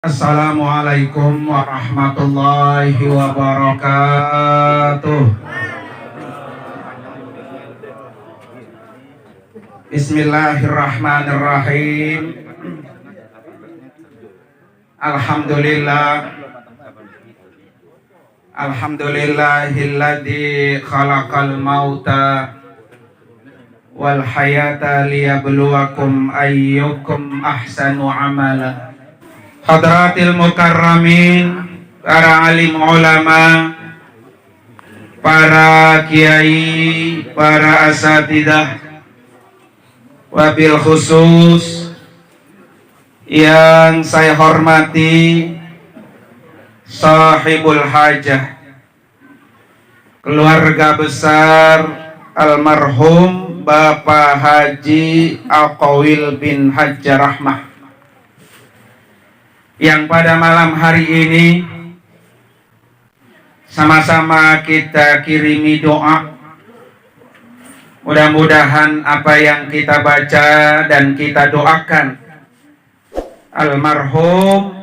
Assalamualaikum warahmatullahi wabarakatuh. Bismillahirrahmanirrahim. Alhamdulillahilladzi khalaqal mauta wal hayata liyabluwakum ayyukum ahsanu amala. Hadratil mukarramin, para alim ulama, para kiai, para asatidah, wabil khusus yang saya hormati sahibul hajah, keluarga besar almarhum Bapak Haji Aqawil bin Haji Rahmah, yang pada malam hari ini sama-sama kita kirimi doa. Mudah-mudahan apa yang kita baca dan kita doakan almarhum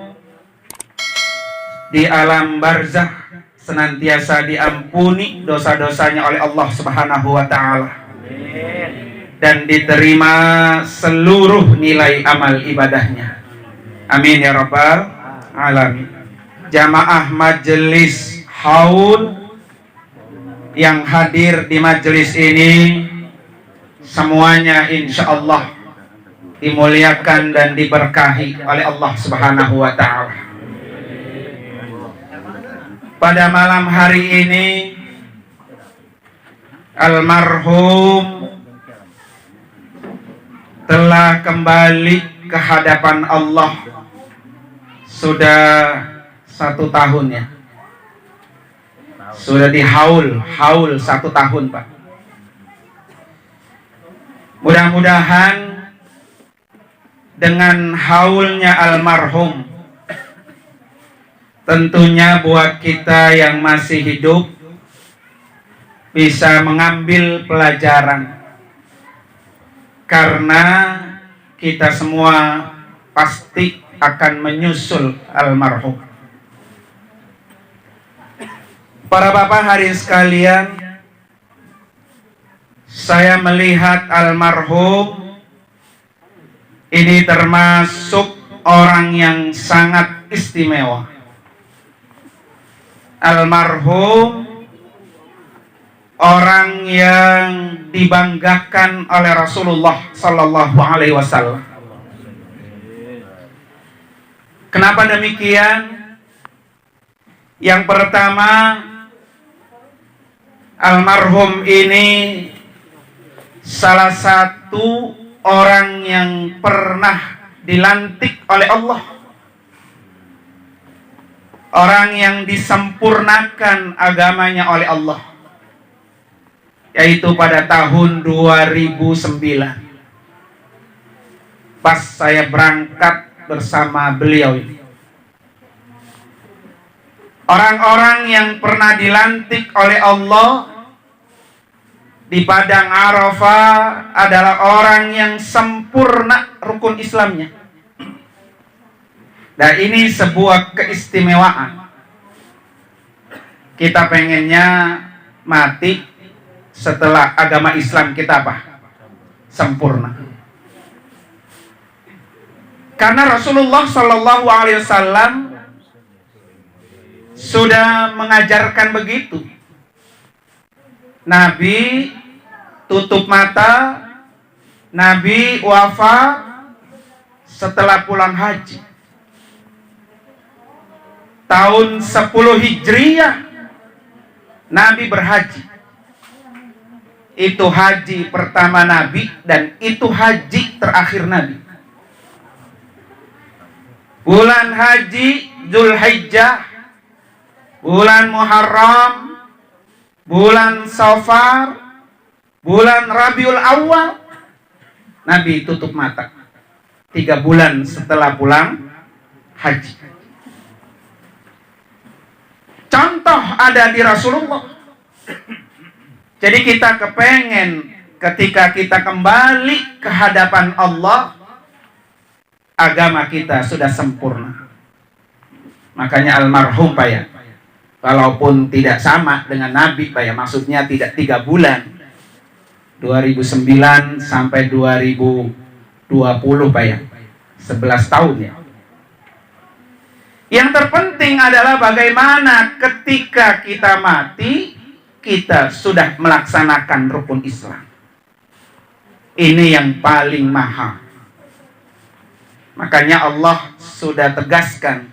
di alam barzakh senantiasa diampuni dosa-dosanya oleh Allah Subhanahu wa taala, dan diterima seluruh nilai amal ibadahnya. Amin ya rabbal alamin. Jamaah majelis haul yang hadir di majelis ini semuanya insya Allah dimuliakan dan diberkahi oleh Allah Subhanahu wa ta'ala. Pada malam hari ini almarhum telah kembali ke hadapan Allah. Sudah 1 tahun ya. Sudah dihaul 1 tahun Pak. Mudah-mudahan dengan haulnya almarhum, tentunya buat kita yang masih hidup bisa mengambil pelajaran. Karena kita semua pasti akan menyusul almarhum. Para bapak hari sekalian, saya melihat almarhum ini termasuk orang yang sangat istimewa. Almarhum orang yang dibanggakan oleh Rasulullah Sallallahu Alaihi Wasallam. Kenapa demikian? Yang pertama, almarhum ini salah satu orang yang pernah dilantik oleh Allah, orang yang disempurnakan agamanya oleh Allah, yaitu pada tahun 2009 pas saya berangkat bersama beliau ini. Orang-orang yang pernah dilantik oleh Allah di padang Arafah adalah orang yang sempurna rukun Islamnya. Dan ini sebuah keistimewaan. Kita pengennya mati setelah agama Islam kita apa? Sempurna. Karena Rasulullah Sallallahu Alaihi Wasallam sudah mengajarkan begitu. Nabi tutup mata, Nabi wafat setelah pulang haji. Tahun 10 Hijriyah Nabi berhaji. Itu haji pertama Nabi dan itu haji terakhir Nabi. Bulan haji Zulhijjah, bulan Muharram, bulan Safar, bulan Rabiul Awal, Nabi tutup mata 3 bulan setelah pulang haji. Contoh ada di Rasulullah. Jadi kita kepengen ketika kita kembali ke hadapan Allah, agama kita sudah sempurna. Makanya almarhum Pak ya, walaupun tidak sama dengan Nabi Pak ya, maksudnya tidak 3 bulan, 2009 sampai 2020 Pak ya, 11 tahun ya. Yang terpenting adalah bagaimana ketika kita mati, kita sudah melaksanakan rukun Islam. Ini yang paling mahal. Makanya Allah sudah tegaskan,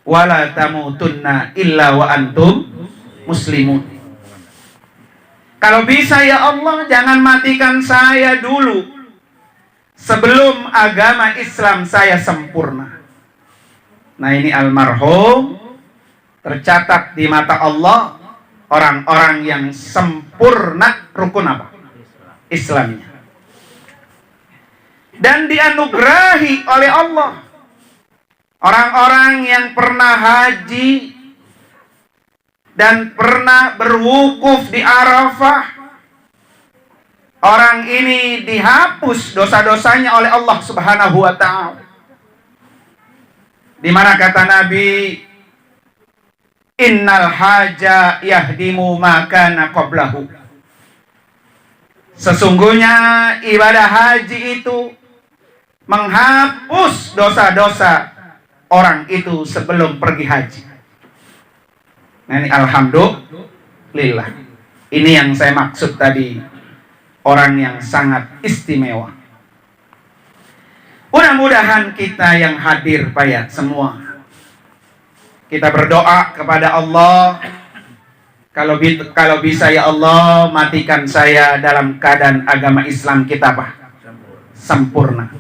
wala tamutunna illa wa antum muslimun. Kalau bisa ya Allah, jangan matikan saya dulu sebelum agama Islam saya sempurna. Nah, ini almarhum tercatat di mata Allah orang-orang yang sempurna rukun apa? Islamnya. Dan dianugerahi oleh Allah orang-orang yang pernah haji dan pernah berwukuf di Arafah. Orang ini dihapus dosa-dosanya oleh Allah Subhanahu wa ta'ala. Di mana kata Nabi, innal haja yahdimu ma kana qablahu. Sesungguhnya ibadah haji itu menghapus dosa-dosa orang itu sebelum pergi haji. Nah, ini alhamdulillah. Ini yang saya maksud tadi, orang yang sangat istimewa. Mudah-mudahan kita yang hadir Pak ya, semua kita berdoa kepada Allah, kalau bisa ya Allah, matikan saya dalam keadaan agama Islam kita Pak sempurna.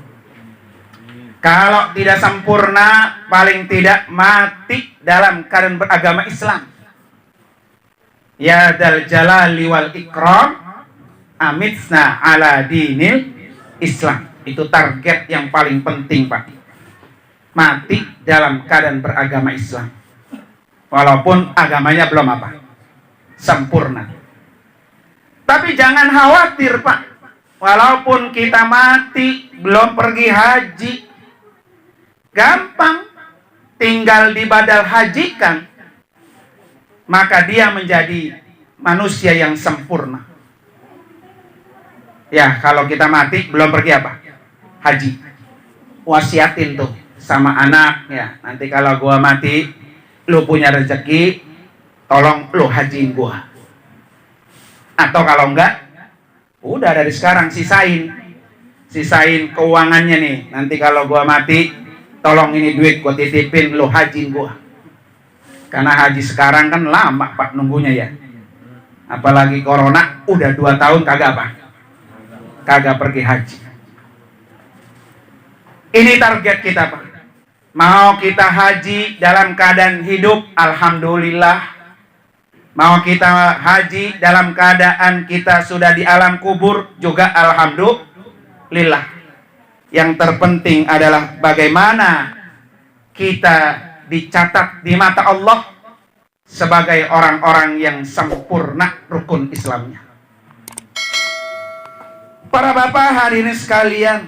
Kalau tidak sempurna, paling tidak mati dalam keadaan beragama Islam. Ya dal jalali wal ikram, amitsna ala dinil Islam. Itu target yang paling penting Pak. Mati dalam keadaan beragama Islam. Walaupun agamanya belum apa? Sempurna. Tapi jangan khawatir Pak. Walaupun kita mati belum pergi haji, gampang tinggal dibadal hajikan, maka dia menjadi manusia yang sempurna. Ya, kalau kita mati belum pergi apa? Haji. Wasiatin tuh sama anak ya, nanti kalau gua mati, lu punya rezeki, tolong lu hajiin gua. Atau kalau enggak, udah dari sekarang sisain keuangannya nih. Nanti kalau gua mati, tolong ini duit gua titipin, lu hajiin gua. Karena haji sekarang kan lama Pak nunggunya ya. Apalagi corona udah 2 tahun kagak apa? Kagak pergi haji. Ini target kita Pak. Mau kita haji dalam keadaan hidup, alhamdulillah. Mau kita haji dalam keadaan kita sudah di alam kubur, juga alhamdulillah. Yang terpenting adalah bagaimana kita dicatat di mata Allah sebagai orang-orang yang sempurna rukun Islamnya. Para bapak hadirin sekalian,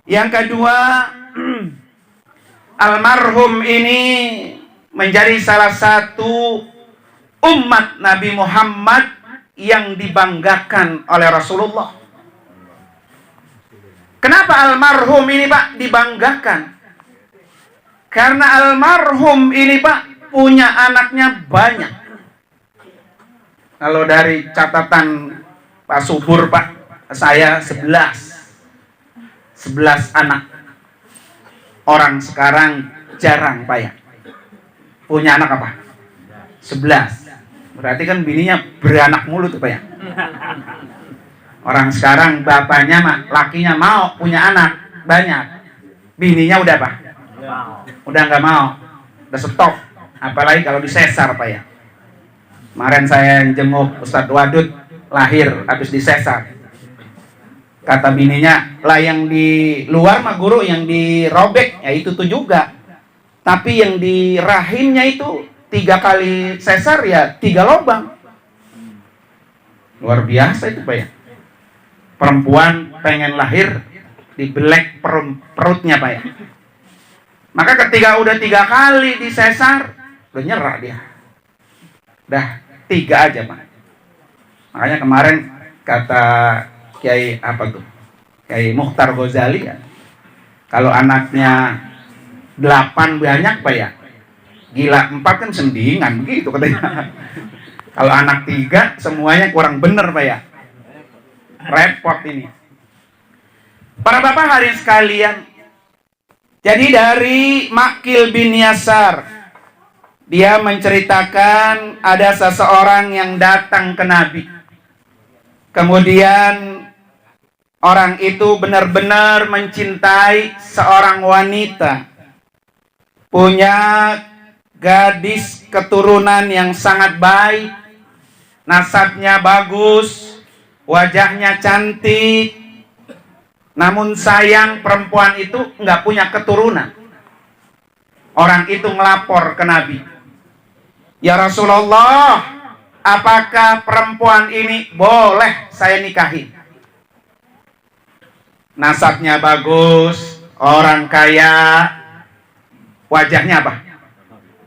yang kedua, almarhum ini menjadi salah satu umat Nabi Muhammad yang dibanggakan oleh Rasulullah. Kenapa almarhum ini Pak dibanggakan? Karena almarhum ini Pak punya anaknya banyak. Kalau dari catatan Pak Subur Pak, saya 11 anak. Orang sekarang jarang Pak ya punya anak apa? 11. Berarti kan bininya beranak mulu tuh Pak ya. Orang sekarang bapaknya lakinya mau punya anak banyak, bininya udah apa? Udah nggak mau, udah stop. Apalagi kalau disesar Pak ya. Kemarin saya jenguk Ustadz Wadud, lahir habis disesar. Kata bininya, lah yang di luar mah guru, yang dirobek ya itu tuh juga. Tapi yang di rahimnya itu 3 kali sesar ya 3 lubang. Luar biasa itu Pak ya. Perempuan pengen lahir dibelek perutnya Pak ya. Maka ketika udah 3 kali disesar, udah nyerah dia. Udah 3 aja Pak. Makanya kemarin kata Kiai apa tuh? Kiai Mukhtar Ghazali ya. Kalau anaknya 8 banyak Pak ya. Gila 4 kan sendingan begitu katanya. Kalau anak 3 semuanya kurang bener Pak ya. Repot ini. Para bapak hadirin sekalian. Jadi dari Makil bin Yasar, dia menceritakan ada seseorang yang datang ke Nabi. Kemudian orang itu benar-benar mencintai seorang wanita, punya gadis keturunan yang sangat baik, nasabnya bagus, wajahnya cantik. Namun sayang perempuan itu nggak punya keturunan. Orang itu ngelapor ke Nabi. Ya Rasulullah, apakah perempuan ini boleh saya nikahi? Nasabnya bagus, orang kaya, wajahnya apa?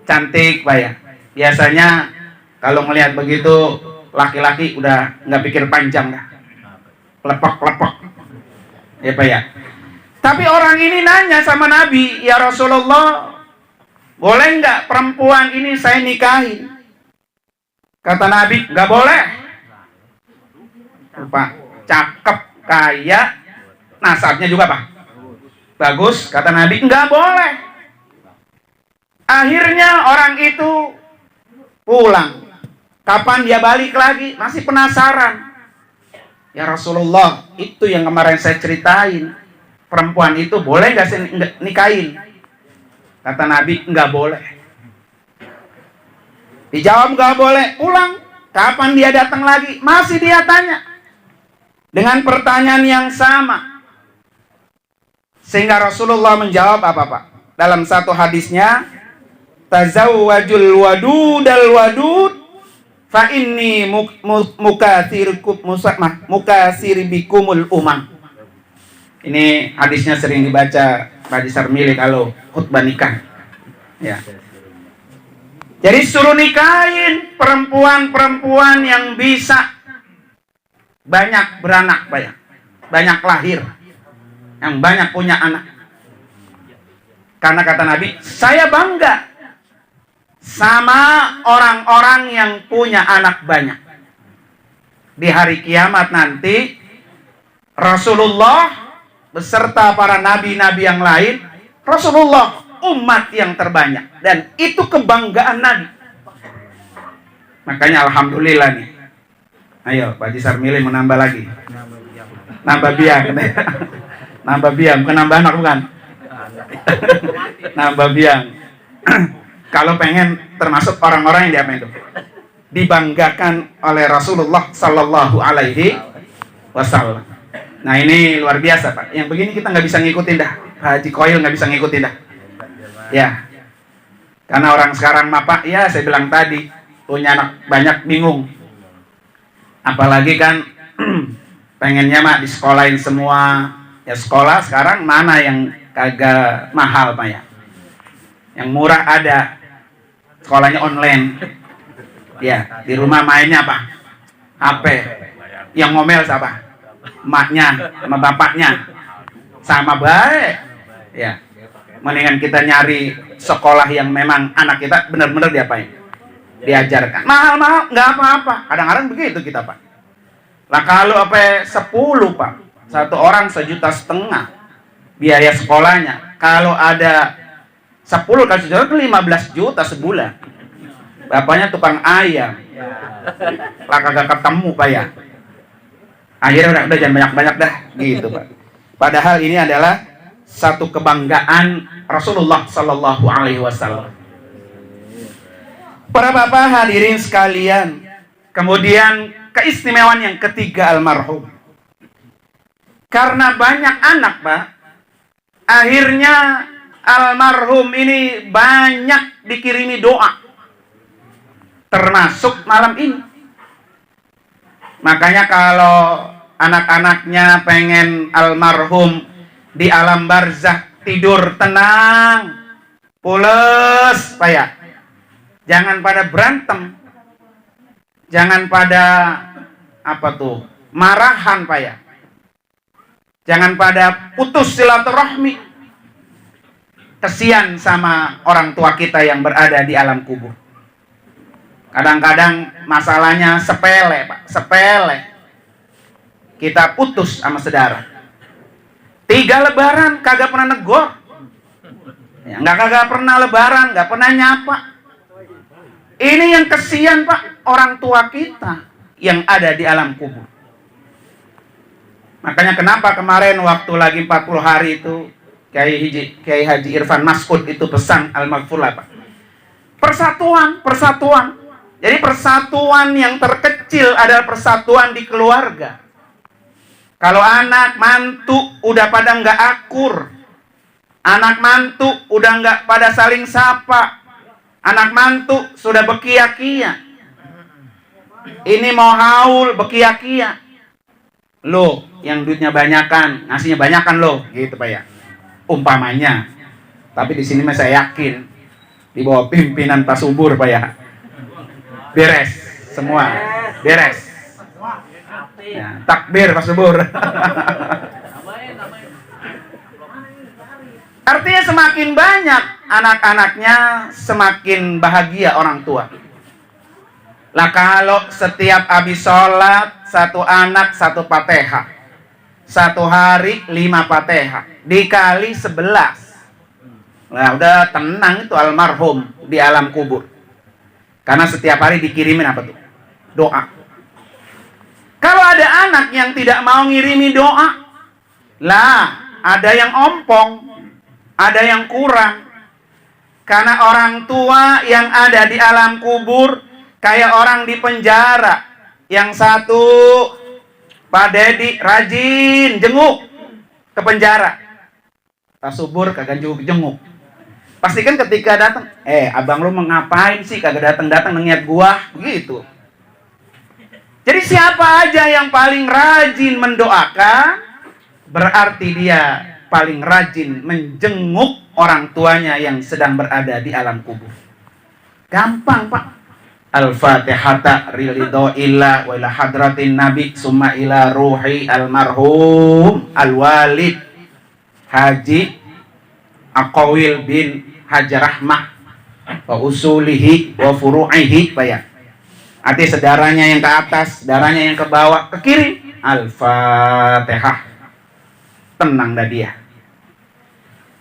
Cantik Pak ya. Biasanya kalau melihat begitu laki-laki udah nggak pikir panjang dah. Lepok-lepok. Ya Pak ya. Tapi orang ini nanya sama Nabi, ya Rasulullah, boleh nggak perempuan ini saya nikahi? Kata Nabi, nggak boleh. Pak, cakep, kaya, nasabnya juga Pak bagus. Kata Nabi, nggak boleh. Akhirnya orang itu pulang. Kapan dia balik lagi? Masih penasaran. Ya Rasulullah, itu yang kemarin saya ceritain. Perempuan itu boleh nggak saya nikahin? Kata Nabi, nggak boleh. Dijawab nggak boleh. Pulang. Kapan dia datang lagi? Masih dia tanya. Dengan pertanyaan yang sama. Sehingga Rasulullah menjawab apa Pak? Dalam satu hadisnya, tazawwajul wadudal wadud fa inni mukasiribikumul umam. Ini hadisnya sering dibaca Pak Haji Sarmili kalau khutbah nikah. Ya. Jadi suruh nikahin perempuan-perempuan yang bisa banyak beranak, banyak lahir, yang banyak punya anak. Karena kata Nabi, saya bangga sama orang-orang yang punya anak banyak. Di hari kiamat nanti, Rasulullah beserta para nabi-nabi yang lain, Rasulullah umat yang terbanyak. Dan itu kebanggaan Nabi. Makanya Alhamdulillah nih. Ayo, Pak Haji Sarmili menambah lagi. Nambah biang. Nambah biang, bukan nambah anak bukan? Nambah biang. Kalau pengen termasuk orang-orang yang diapain itu? Dibanggakan oleh Rasulullah Sallallahu Alaihi Wasallam. Nah ini luar biasa Pak. Yang begini kita nggak bisa ngikutin dah. Haji Koil nggak bisa ngikutin dah. Ya. Karena orang sekarang mah Pak, ya saya bilang tadi, punya anak banyak bingung. Apalagi kan pengennya mak disekolahin semua. Ya sekolah sekarang mana yang kagak mahal Pak ya? Yang murah ada. Sekolahnya online. Ya, di rumah mainnya apa? HP. Yang ngomel siapa? Emaknya sama bapaknya. Sama baik. Ya. Mendingan kita nyari sekolah yang memang anak kita benar-benar diapain? Diajarkan. Mahal-mahal nggak apa-apa. Kadang-kadang begitu kita Pak. Lah kalau apa 10 Pak. Satu orang 1,5 juta biaya sekolahnya. Kalau ada 10 kali sejuta itu 15 juta sebulan. Bapaknya tukang ayam. Lah kagak ketemu Pak ya. Akhirnya udah jangan banyak-banyak dah gitu Pak. Padahal ini adalah satu kebanggaan Rasulullah Sallallahu Alaihi Wasallam. Para bapak hadirin sekalian, kemudian keistimewaan yang ketiga almarhum. Karena banyak anak Pak, akhirnya almarhum ini banyak dikirimi doa. Termasuk malam ini. Makanya kalau anak-anaknya pengen almarhum di alam barzah tidur tenang, pules Pak ya. Jangan pada berantem. Jangan pada marahan Pak ya. Jangan pada putus silaturahmi. Kesian sama orang tua kita yang berada di alam kubur. Kadang-kadang masalahnya sepele Pak, sepele. Kita putus sama saudara. 3 lebaran kagak pernah negor. Ya, kagak pernah lebaran, nggak pernah nyapa. Ini yang kesian Pak, orang tua kita yang ada di alam kubur. Makanya kenapa kemarin waktu lagi 40 hari itu Kiai Haji Irfan Mas'ud itu pesan Al-Maghfurlah Pak. Persatuan. Jadi persatuan yang terkecil adalah persatuan di keluarga. Kalau anak mantu udah pada nggak akur, anak mantu udah nggak pada saling sapa, anak mantu sudah bekia-kia. Ini mau haul bekia-kia. Lo yang duitnya banyakan, ngasihnya banyakan lo, gitu Pak ya. Umpamanya. Tapi di sini saya yakin di bawah pimpinan Pak Subur Pak ya. Beres semua, beres. Ya, takbir Pak Subur. Artinya semakin banyak anak-anaknya, semakin bahagia orang tua. Lah kalau setiap habis sholat, 1 anak 1 Fatihah, 1 hari 5 Fatihah, dikali 11. Nah udah tenang itu almarhum di alam kubur. Karena setiap hari dikirimin doa. Kalau ada anak yang tidak mau ngirimi doa, lah ada yang ompong, ada yang kurang. Karena orang tua yang ada di alam kubur kayak orang di penjara. Yang satu Pak Dedi rajin jenguk ke penjara, Pak Subur kagak jenguk. Pasti kan ketika datang, abang lu mengapain sih kagak datang ngeliat gua, begitu. Jadi siapa aja yang paling rajin mendoakan, berarti dia paling rajin menjenguk orang tuanya yang sedang berada di alam kubur. Gampang Pak. Al-Fatihata ridho illa wa ila hadratin nabi summa ila ruhi almarhum al-walid Haji Aqawil bin Haji Rahmah wa usulihi wa furu'ihi Pak ya. Arti saudaranya yang ke atas, saudaranya yang ke bawah, ke kiri. Al-Fatihah. Tenang dah dia.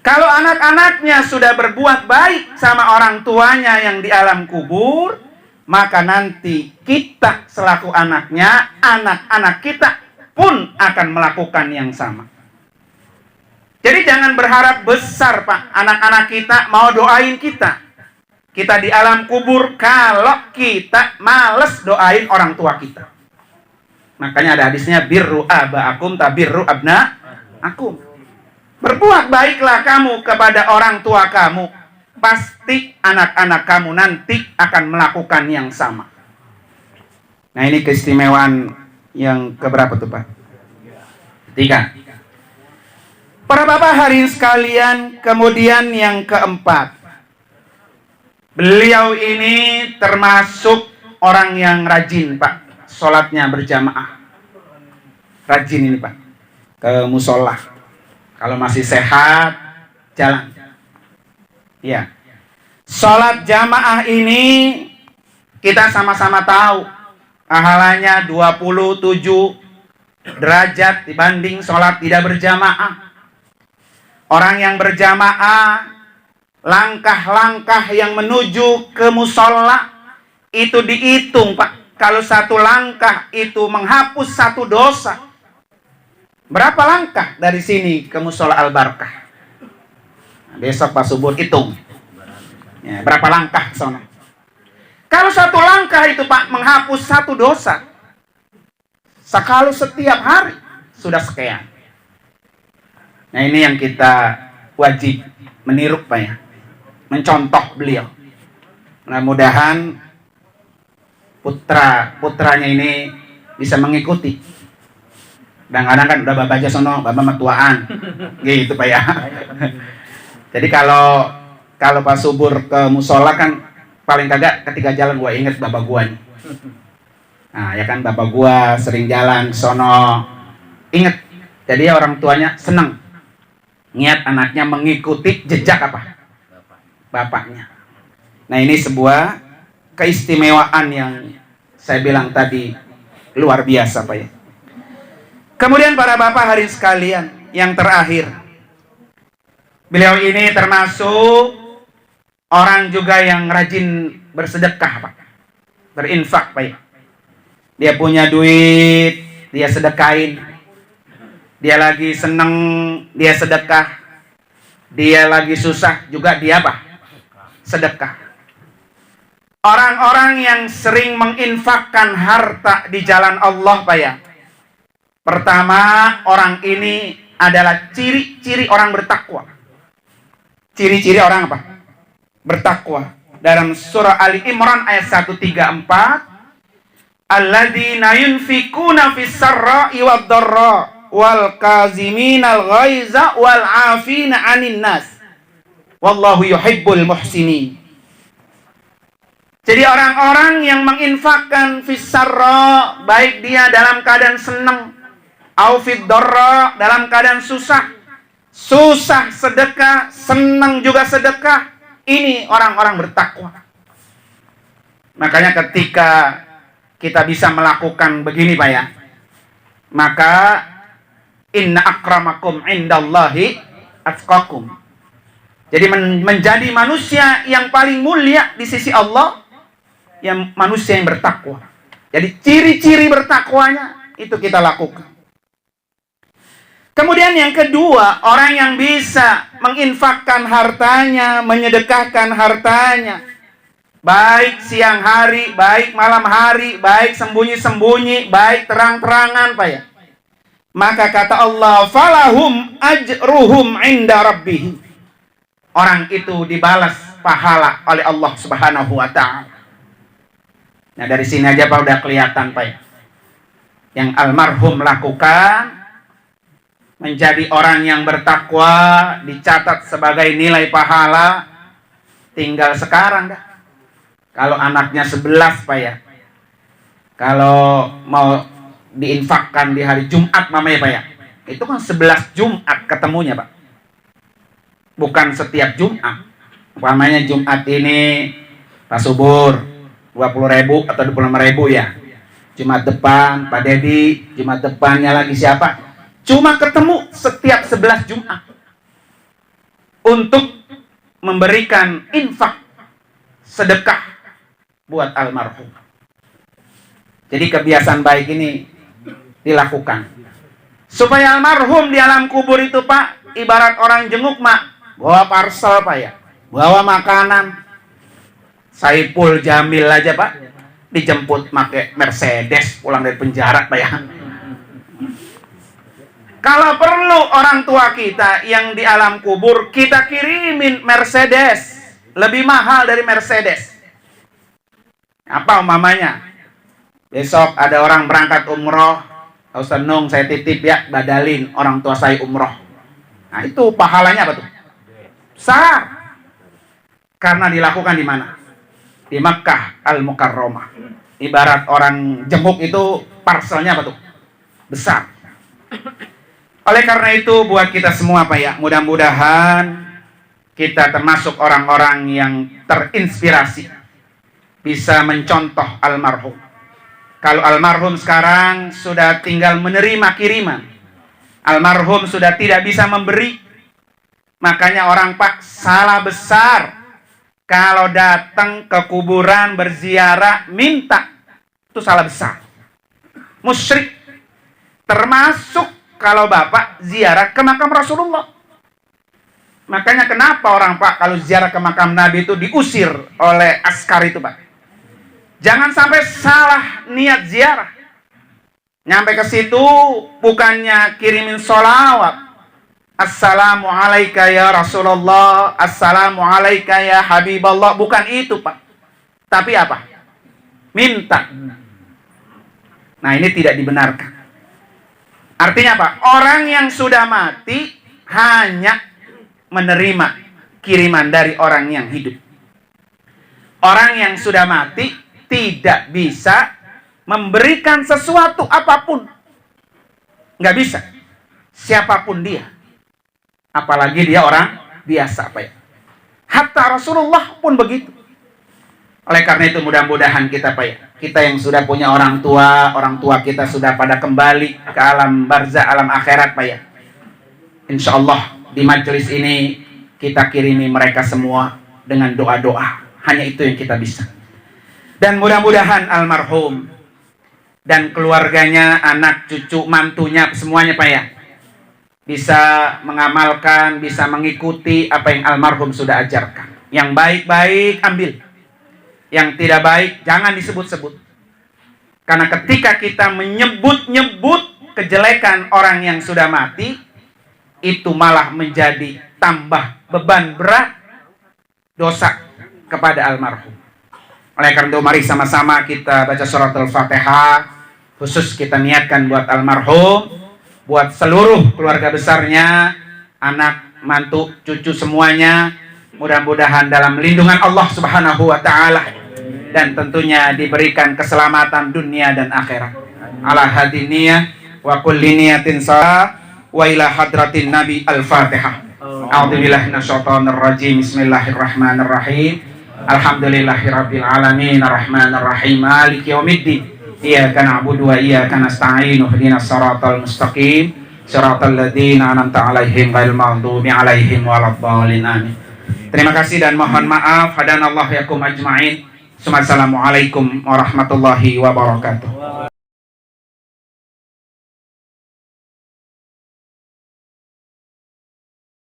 Kalau anak-anaknya sudah berbuat baik sama orang tuanya yang di alam kubur, maka nanti kita selaku anaknya, anak-anak kita pun akan melakukan yang sama. Jadi jangan berharap besar Pak, anak-anak kita mau doain kita. Kita di alam kubur kalau kita males doain orang tua kita. Makanya ada hadisnya birru abaakum tabirru abnaakum. Berbuat baiklah kamu kepada orang tua kamu, pasti anak-anak kamu nanti akan melakukan yang sama. Nah ini keistimewaan yang keberapa tuh Pak? 3. Para bapak hadirin sekalian, kemudian yang keempat, beliau ini termasuk orang yang rajin Pak, sholatnya berjamaah. Rajin ini Pak, ke musola. Kalau masih sehat, jalan. Ya, sholat jamaah ini kita sama-sama tahu pahalanya 27 derajat dibanding sholat tidak berjamaah. Orang yang berjamaah, langkah-langkah yang menuju ke musola itu dihitung Pak. Kalau 1 langkah itu menghapus 1 dosa. Berapa langkah dari sini ke musola Al-Barkah? Nah, besok Pak Subur hitung. Ya, berapa langkah ke sana? Kalau 1 langkah itu Pak menghapus 1 dosa. Kalau setiap hari sudah sekian. Nah ini yang kita wajib meniru Pak ya, mencontoh beliau. Mudah-mudahan putranya ini bisa mengikuti. Kadang-kadang kan udah bapak aja sono, bapak metuaan, gitu Pak ya. Jadi kalau Kalau pas subur ke musola kan paling kagak ketika jalan gua inget bapak gua nih. Nah ya kan, bapak gua sering jalan sono, inget. Jadi orang tuanya seneng niat anaknya mengikuti jejak apa? Bapaknya. Nah ini sebuah keistimewaan yang saya bilang tadi luar biasa Pak ya. Kemudian para bapak hari sekalian, yang terakhir, beliau ini termasuk orang juga yang rajin bersedekah Pak, berinfak Pak ya. Dia punya duit, dia sedekahin. Dia lagi seneng, dia sedekah. Dia lagi susah juga dia apa? Sedekah. Orang-orang yang sering menginfakkan harta di jalan Allah Pak ya. Pertama, orang ini adalah ciri-ciri orang bertakwa. Ciri-ciri orang apa? Bertakwa. Dalam surah Ali Imran ayat 134, alladzina yunfikuna fis sarra'i wad dharra wal kaziminal ghaiza wal 'afina 'anil nas wallahu yuhibbul muhsinin. Jadi orang-orang yang menginfakkan fis sarra, baik dia dalam keadaan senang, au fid dharra, dalam keadaan susah. Susah sedekah, senang juga sedekah. Ini orang-orang bertakwa. Makanya ketika kita bisa melakukan begini Pak ya, maka inna akramakum indallahi atqakum. Jadi menjadi manusia yang paling mulia di sisi Allah, yang manusia yang bertakwa. Jadi ciri-ciri bertakwanya itu kita lakukan. Kemudian yang kedua, orang yang bisa menginfakkan hartanya, menyedekahkan hartanya, baik siang hari, baik malam hari, baik sembunyi-sembunyi, baik terang-terangan Pak ya. Maka kata Allah, falahum ajruhum inda rabbihim. Orang itu dibalas pahala oleh Allah Subhanahu wa ta'ala. Nah dari sini aja Pak udah kelihatan Pak ya. Yang almarhum lakukan, menjadi orang yang bertakwa, dicatat sebagai nilai pahala. Tinggal sekarang dah. Kalau anaknya 11 Pak ya, kalau mau diinfakkan di hari Jumat mamanya Pak ya, itu kan 11 Jumat ketemunya Pak, bukan setiap Jumat. Umpamanya Jumat ini pas subur 20.000 atau 25.000 ya, Jumat depan Pak Dedi, Jumat depannya lagi siapa, cuma ketemu setiap 11 Jumat untuk memberikan infak sedekah buat almarhum. Jadi kebiasaan baik ini dilakukan supaya almarhum di alam kubur itu Pak, ibarat orang jenguk Mak, bawa parcel Pak ya, bawa makanan. Saipul Jamil aja Pak dijemput pakai Mercedes pulang dari penjara Pak ya. Kalau perlu orang tua kita yang di alam kubur kita kirimin Mercedes, lebih mahal dari Mercedes. Apa umpamanya? Besok ada orang berangkat umroh, Ustaz Nung saya titip ya, badalin orang tua saya umroh. Nah itu pahalanya apa tuh? Besar. Karena dilakukan di mana? Di Makkah Al-Mukarramah. Ibarat orang jenguk itu parcelnya apa tuh? Besar. Oleh karena itu buat kita semua Pak ya, mudah-mudahan kita termasuk orang-orang yang terinspirasi, bisa mencontoh almarhum. Kalau almarhum sekarang sudah tinggal menerima kiriman, almarhum sudah tidak bisa memberi, makanya orang Pak salah besar kalau datang ke kuburan berziarah minta, itu salah besar, musyrik. Termasuk kalau Bapak ziarah ke makam Rasulullah. Makanya kenapa orang Pak kalau ziarah ke makam Nabi itu diusir oleh askar itu Pak. Jangan sampai salah niat ziarah. Nyampe ke situ bukannya kirimin sholawat, assalamu alaika ya Rasulullah, assalamu alaika ya Habiballah, bukan itu Pak. Tapi apa? Minta. Nah ini tidak dibenarkan. Artinya apa? Orang yang sudah mati hanya menerima kiriman dari orang yang hidup. Orang yang sudah mati tidak bisa memberikan sesuatu apapun. Nggak bisa. Siapapun dia. Apalagi dia orang biasa, Pak ya. Hatta Rasulullah pun begitu. Oleh karena itu mudah-mudahan kita, Pak ya, kita yang sudah punya orang tua kita sudah pada kembali ke alam barzah, alam akhirat, Pak ya. Insya Allah di majelis ini kita kirimi mereka semua dengan doa-doa. Hanya itu yang kita bisa. Dan mudah-mudahan almarhum dan keluarganya, anak, cucu, mantunya, semuanya, Pak ya, bisa mengamalkan, bisa mengikuti apa yang almarhum sudah ajarkan. Yang baik-baik ambil, yang tidak baik jangan disebut-sebut. Karena ketika kita menyebut-nyebut kejelekan orang yang sudah mati, itu malah menjadi tambah beban berat dosa kepada almarhum. Oleh karena itu mari sama-sama kita baca surat Al-Fatihah, khusus kita niatkan buat almarhum, buat seluruh keluarga besarnya, anak, mantu, cucu semuanya, mudah-mudahan dalam lindungan Allah Subhanahu wa taala dan tentunya diberikan keselamatan dunia dan akhirat. Ala hadiniyah wa kulli niyatin salah wa ila hadratin Nabi. Al-Fatihah. A'udzubillahi minasyaitonir rajim. Bismillahirrahmanirrahim. Alhamdulillahirabbil alamin arrahmanir rahim maliki yaumiddin. Iyyaka na'budu wa iyyaka nasta'in. Ihdinas siratal mustaqim. Siratal ladzina an'amta 'alaihim ghairil maghdubi 'alaihim waladdallin. Amin. Terima kasih dan mohon maaf. Hadanallahu yakum ajma'in. Assalamualaikum warahmatullahi wabarakatuh.